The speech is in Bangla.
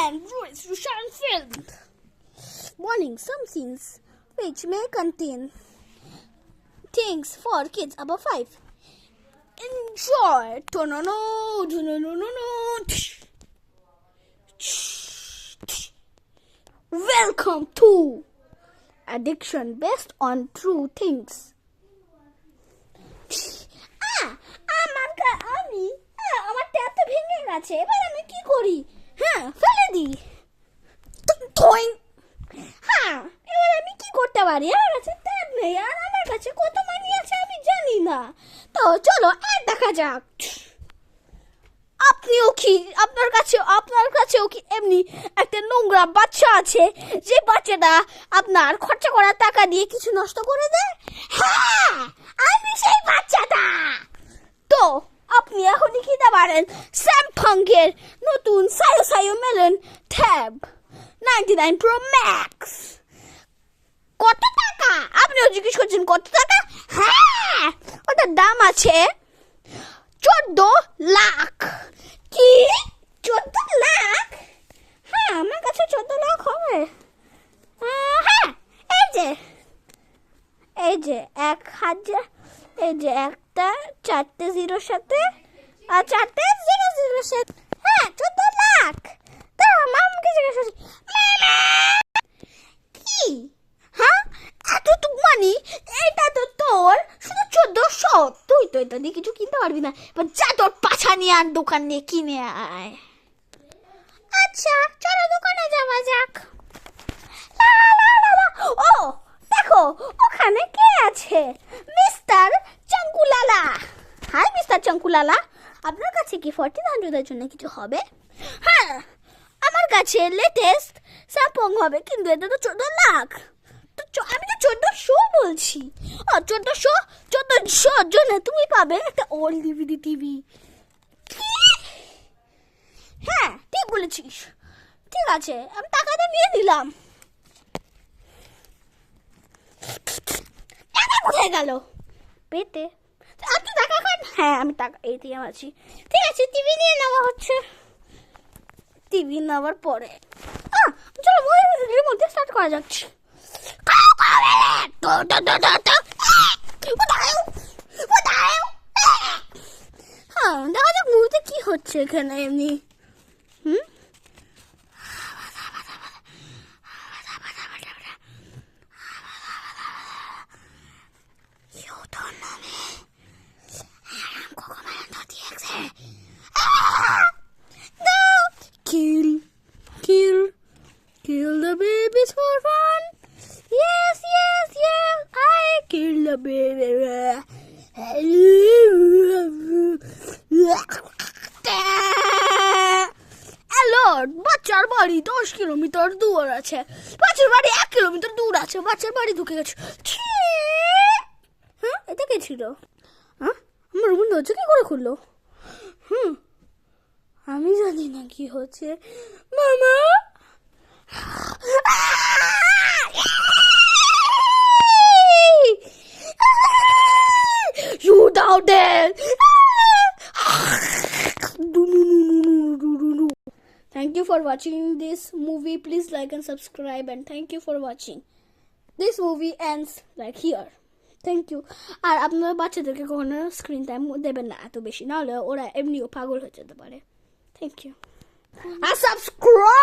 and Royce Rushan film. Warning, some scenes which may contain things for kids above 5. Enjoy. Welcome to Addiction based on true things. আমার ট্যাপ তো ভেঙে গেছে, এবার আমি কি করি? ফেলে দিই। এবার আমি কি করতে পারি? আমার কাছে ট্যাপ নেই, আর আমার কাছে কত মানি আছে আমি জানি না। তো চলো আর দেখা যাক। আপনিও কি আপনার কাছেও কি এমনি একটা নোংরা বাচ্চা আছে, যে বাচ্চাটা আপনার খরচা করা টাকা দিয়ে কিছু নষ্ট করে দেয়? হ্যাঁ, আমি সেই বাচ্চাটা। তো আপনি এখনই কিনতে পারেন স্যামসাংয়ের নতুন সায়ো মেলন ট্যাব 99 Pro Max। কত টাকা? আপনিও জিজ্ঞেস করছেন কত টাকা? হ্যাঁ, ওটার দাম আছে 14 লাখ। কি 14 লাখ? হ্যাঁ, আমার কাছে 14 লাখ হবে। হ্যাঁ, এই যে 1000, এই যে একটা 4টে জিরোর সাথে আর 4টে 00 সাথে। হ্যাঁ, 14 লাখ। তা মামকে জিজ্ঞেস করছি, কি? হ্যাঁ, এতটুকু মানি? এটা তো তোর শুধু 1400। তুই তো এটা দিয়ে কিছু কিনতে পারবি না। এবার যা তোর পাছা নিয়ে আর দোকান নিয়ে কিনে আয়। আচ্ছা, চলো দোকানে যাওয়া যাক। ও দেখো, ওখানে কে আছে? মিস্টার চাঙ্কুলালা। হাই মিস্টার চাঙ্কুলালা, আপনার কাছে কি 1400 জন্য কিছু হবে? হ্যাঁ, আমার কাছে লেটেস্ট স্যামসাং হবে, কিন্তু এটা তো 14 লাখ। তো আমি তো 1400 বলছি। 1400 জন্য তুমি পাবে একটা ওল্ড ডিভিডি টিভি। হ্যাঁ, ঠিক বলেছিস। ঠিক আছে, আমি টাকাটা নিয়ে দিলাম। টাকা কোথায় গেল? পেতে। আপনি টাকা খান? হ্যাঁ, আমি টাকা এটিএম আছি। ঠিক আছে, টিভি নিয়ে নেওয়া হচ্ছে। টিভি নেওয়ার পরে চলো রিমোট দিয়ে স্টার্ট করা যাচ্ছে। হ্যাঁ, দেখা যাক মুভিতে কি হচ্ছে এখানে এমনি। Kill the babies for fun. Yes, I kill the baby. Alert, বাচ্চার বাড়ি 10 কিলোমিটার দূর আছে। বাচ্চার বাড়ি 1 কিলোমিটার দূর আছে। বাচ্চার বাড়ি ঢুকে গেছে। হ্যাঁ, এটা কে ছিল? হ্যাঁ, আমার রুমের দরজা কি করে খুললো? আমি জানি না কি হচ্ছে। মামা, you down there. Thank you for watching this movie. Please like and subscribe, and thank you for watching. This movie ends like here. Thank you. আর আপনার বাচ্চাদেরকে কখনো স্ক্রিন টাইম দেবেন না এত বেশি, নাহলে ওরা এমনিও পাগল হয়ে যেতে পারে। Thank you. And subscribe.